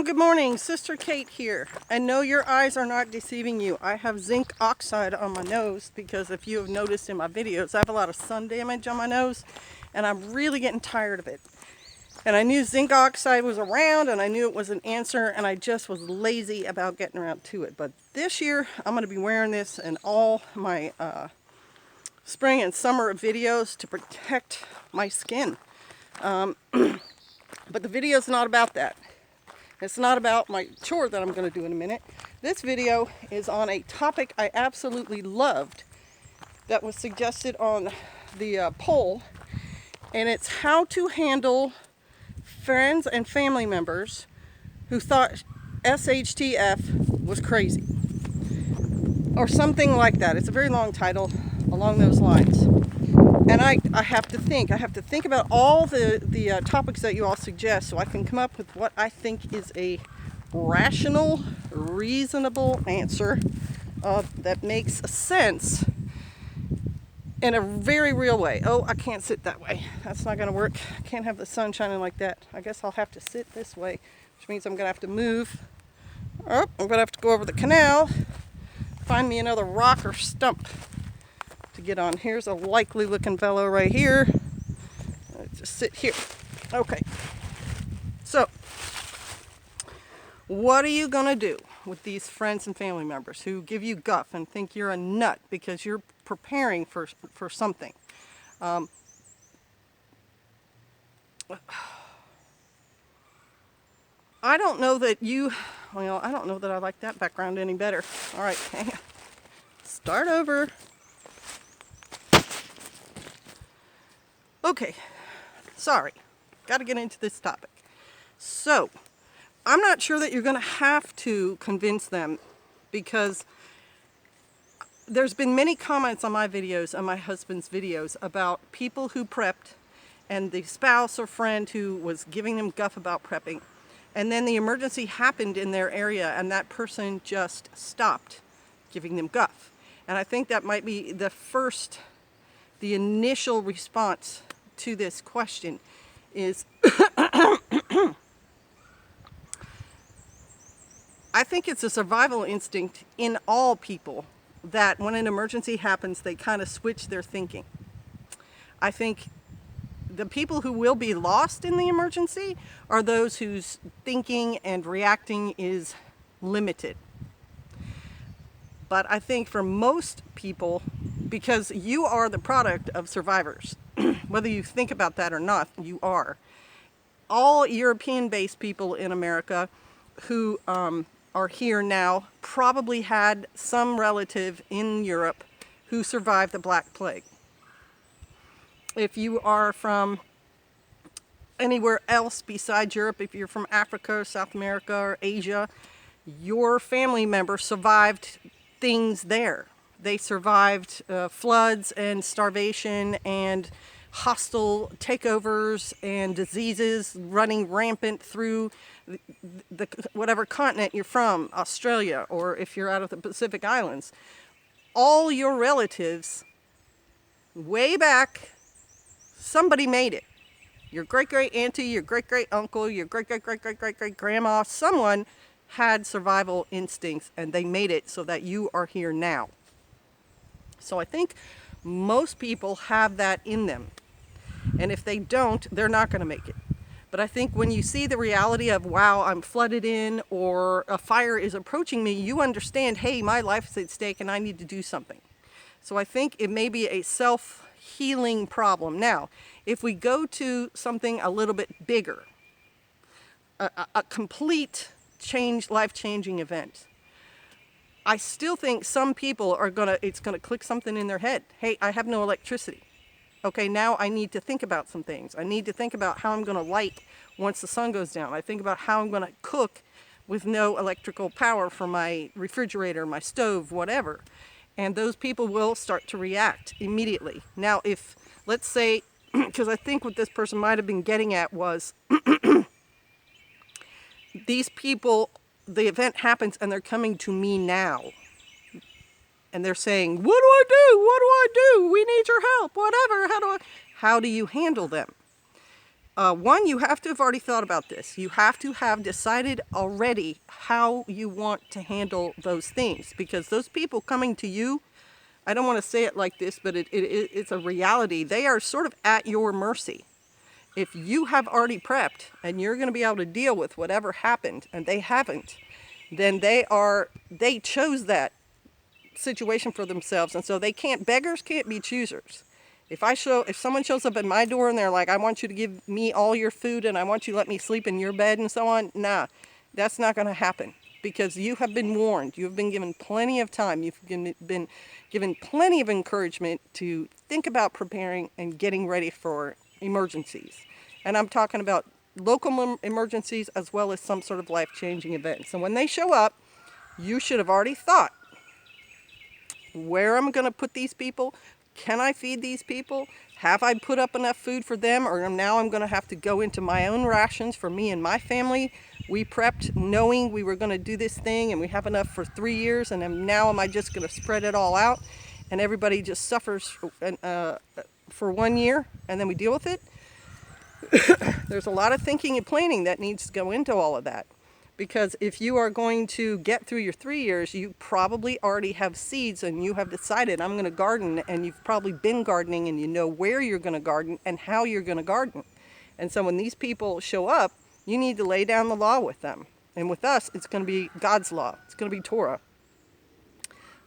Good morning. Sister Kate here. And no, your eyes are not deceiving you. I have zinc oxide on my nose because if you have noticed in my videos, I have a lot of sun damage on my nose and I'm really getting tired of it. And I knew zinc oxide was around and I knew it was an answer and I just was lazy about getting around to it. But this year I'm going to be wearing this in all my spring and summer videos to protect my skin. But the video is not about that. It's not about my chore that I'm going to do in a minute. This video is on a topic I absolutely loved that was suggested on the poll, and it's how to handle friends and family members who thought SHTF was crazy or something like that. It's a very long title along those lines. And I have to think about all the topics that you all suggest so I can come up with what I think is a rational, reasonable answer that makes sense in a very real way. Oh, I can't sit that way. That's not going to work. I can't have the sun shining like that. I guess I'll have to sit this way, which means I'm going to have to move. Oh, I'm going to have to go over the canal, find me another rock or stump to get on. Here's a likely looking fellow right here. Just sit here. Okay. So, what are you going to do with these friends and family members who give you guff and think you're a nut because you're preparing for something? I don't know that I don't know that I like that background any better. All right, hang on. Start over. Okay, sorry, got to get into this topic. So, I'm not sure that you're going to have to convince them because there's been many comments on my videos, on my husband's videos, about people who prepped and the spouse or friend who was giving them guff about prepping. And then the emergency happened in their area and that person just stopped giving them guff. And I think that might be the initial response to this question is I think it's a survival instinct in all people that when an emergency happens, they kind of switch their thinking. I think the people who will be lost in the emergency are those whose thinking and reacting is limited. But I think for most people, because you are the product of survivors, whether you think about that or not, you are. All European-based people in America who are here now probably had some relative in Europe who survived the Black Plague. If you are from anywhere else besides Europe, if you're from Africa or South America or Asia, your family member survived things there. They survived floods and starvation and hostile takeovers and diseases running rampant through the whatever continent you're from, Australia, or if you're out of the Pacific Islands. All your relatives, way back, somebody made it. Your great-great-auntie, your great-great-uncle, your great-great-great-great-great-grandma, someone had survival instincts and they made it so that you are here now. So I think most people have that in them. And if they don't, they're not going to make it. But I think when you see the reality of, wow, I'm flooded in or a fire is approaching me, you understand, hey, my life is at stake and I need to do something. So I think it may be a self-healing problem. Now, if we go to something a little bit bigger, a complete life-changing event, I still think some people it's gonna click something in their head. Hey, I have no electricity. Okay, now I need to think about some things. I need to think about how I'm gonna light once the sun goes down. I think about how I'm gonna cook with no electrical power for my refrigerator, my stove, whatever. And those people will start to react immediately. Now, if, let's say, because I think what this person might have been getting at was, these people, the event happens and they're coming to me now. And they're saying, what do I do? What do I do? We need your help, whatever. How do you handle them? One, you have to have already thought about this. You have to have decided already how you want to handle those things, because those people coming to you, I don't want to say it like this, but it's a reality. They are sort of at your mercy. If you have already prepped and you're going to be able to deal with whatever happened and they haven't, then they chose that situation for themselves, and so beggars can't be choosers. If someone shows up at my door and they're like, I want you to give me all your food and I want you to let me sleep in your bed and so on, nah, that's not going to happen, because you have been warned. You have been given plenty of time. You've been given plenty of encouragement to think about preparing and getting ready for emergencies. And I'm talking about local emergencies as well as some sort of life-changing event. So when they show up, you should have already thought, where am I going to put these people? Can I feed these people? Have I put up enough food for them? Or now I'm going to have to go into my own rations for me and my family. We prepped knowing we were going to do this thing and we have enough for 3 years, and now am I just going to spread it all out and everybody just suffers for 1 year and then we deal with it? There's a lot of thinking and planning that needs to go into all of that. Because if you are going to get through your 3 years, you probably already have seeds and you have decided, I'm going to garden, and you've probably been gardening and you know where you're going to garden and how you're going to garden. And so when these people show up, you need to lay down the law with them. And with us, it's going to be God's law. It's going to be Torah.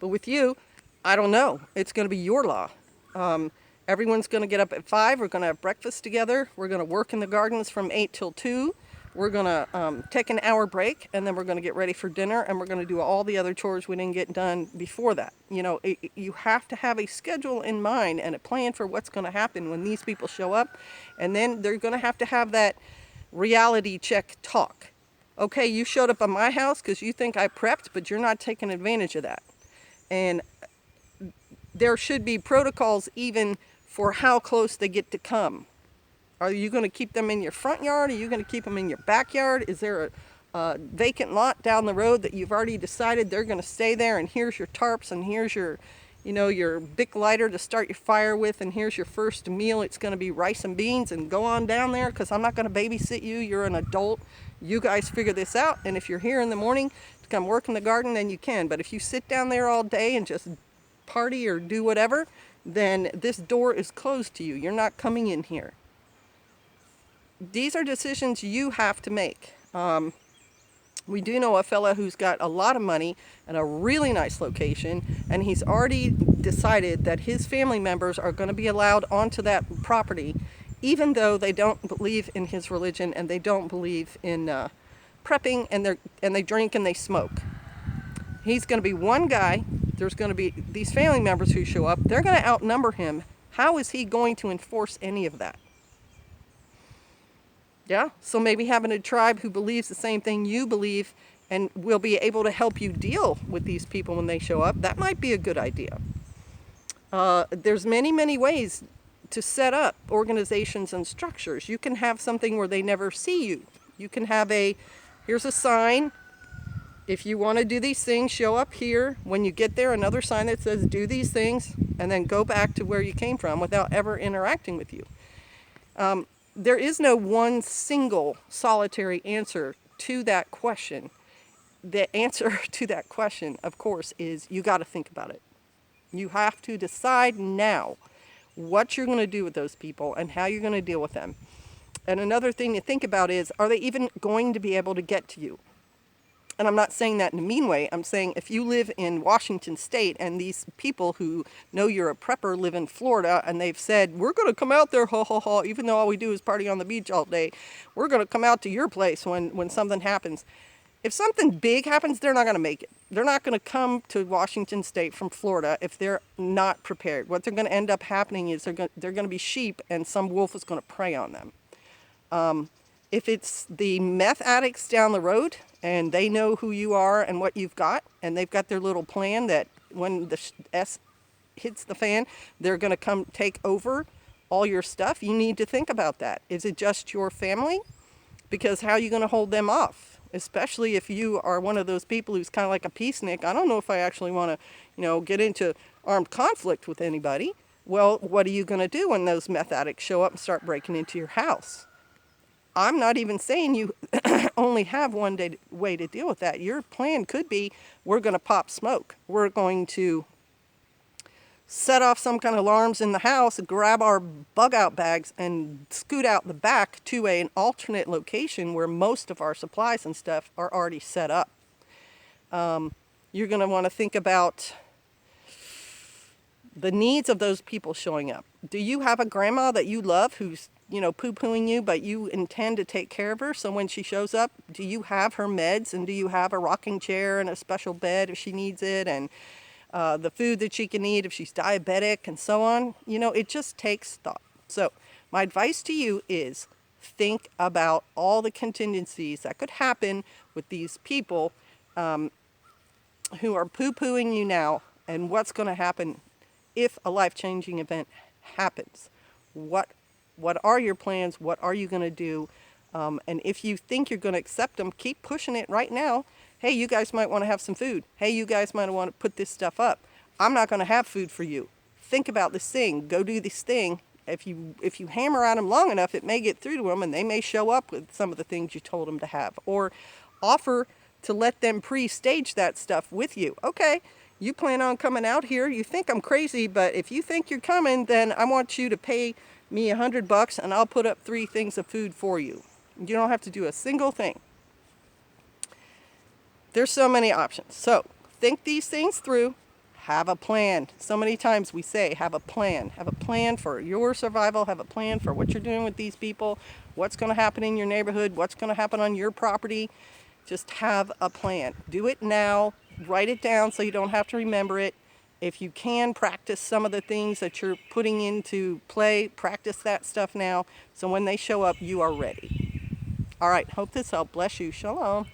But with you, I don't know. It's going to be your law. Everyone's going to get up at 5. We're going to have breakfast together. We're going to work in the gardens from 8 till 2. We're going to take an hour break, and then we're going to get ready for dinner, and we're going to do all the other chores we didn't get done before that. You know, you have to have a schedule in mind and a plan for what's going to happen when these people show up, and then they're going to have that reality check talk. Okay, you showed up at my house because you think I prepped, but you're not taking advantage of that. And there should be protocols even for how close they get to come. Are you going to keep them in your front yard? Are you going to keep them in your backyard? Is there a vacant lot down the road that you've already decided they're going to stay there, and here's your tarps, and here's your Bic lighter to start your fire with, and here's your first meal. It's going to be rice and beans, and go on down there, because I'm not going to babysit you. You're an adult. You guys figure this out, and if you're here in the morning to come work in the garden, then you can. But if you sit down there all day and just party or do whatever, then this door is closed to you. You're not coming in here. These are decisions you have to make. We do know a fella who's got a lot of money and a really nice location, and he's already decided that his family members are going to be allowed onto that property, even though they don't believe in his religion and they don't believe in prepping, and they drink and they smoke. He's going to be one guy. There's going to be these family members who show up. They're going to outnumber him. How is he going to enforce any of that? Yeah, so maybe having a tribe who believes the same thing you believe and will be able to help you deal with these people when they show up, that might be a good idea. There's many, many ways to set up organizations and structures. You can have something where they never see you. You can have here's a sign. If you want to do these things, show up here. When you get there, another sign that says do these things, and then go back to where you came from without ever interacting with you. There is no one single solitary answer to that question. The answer to that question, of course, is you got to think about it. You have to decide now what you're going to do with those people and how you're going to deal with them. And another thing to think about is, are they even going to be able to get to you? And I'm not saying that in a mean way. I'm saying if you live in Washington State and these people who know you're a prepper live in Florida and they've said, we're going to come out there, ha, ha, ha, even though all we do is party on the beach all day, we're going to come out to your place when something happens. If something big happens, they're not going to make it. They're not going to come to Washington State from Florida if they're not prepared. What they're going to end up happening is they're going to be sheep, and some wolf is going to prey on them. If it's the meth addicts down the road and they know who you are and what you've got, and they've got their little plan that when the S hits the fan, they're going to come take over all your stuff, you need to think about that. Is it just your family? Because how are you going to hold them off? Especially if you are one of those people who's kind of like a peacenik. I don't know if I actually want to, get into armed conflict with anybody. Well, what are you going to do when those meth addicts show up and start breaking into your house? I'm not even saying you only have one way to deal with that. Your plan could be, we're going to pop smoke. We're going to set off some kind of alarms in the house, grab our bug out bags, and scoot out the back to an alternate location where most of our supplies and stuff are already set up. You're going to want to think about the needs of those people showing up. Do you have a grandma that you love who's, poo-pooing you, but you intend to take care of her? So when she shows up, do you have her meds, and do you have a rocking chair and a special bed if she needs it, and the food that she can eat if she's diabetic, and so on? It just takes thought. So my advice to you is think about all the contingencies that could happen with these people who are poo-pooing you now, and what's going to happen if a life-changing event happens. What are your plans? What are you going to do? And if you think you're going to accept them, keep pushing it right now. Hey, you guys might want to have some food. Hey, you guys might want to put this stuff up. I'm not going to have food for you. Think about this thing. Go do this thing. If you hammer at them long enough, it may get through to them, and they may show up with some of the things you told them to have. Or offer to let them pre-stage that stuff with you. Okay, you plan on coming out here. You think I'm crazy, but if you think you're coming, then I want you to pay me $100 and I'll put up 3 things of food for you. You don't have to do a single thing. There's so many options. So think these things through. Have a plan. So many times we say, have a plan. Have a plan for your survival. Have a plan for what you're doing with these people. What's going to happen in your neighborhood. What's going to happen on your property. Just have a plan. Do it now. Write it down so you don't have to remember it. If you can, practice some of the things that you're putting into play. Practice that stuff now, so when they show up, you are ready. All right, hope this helped. Bless you. Shalom.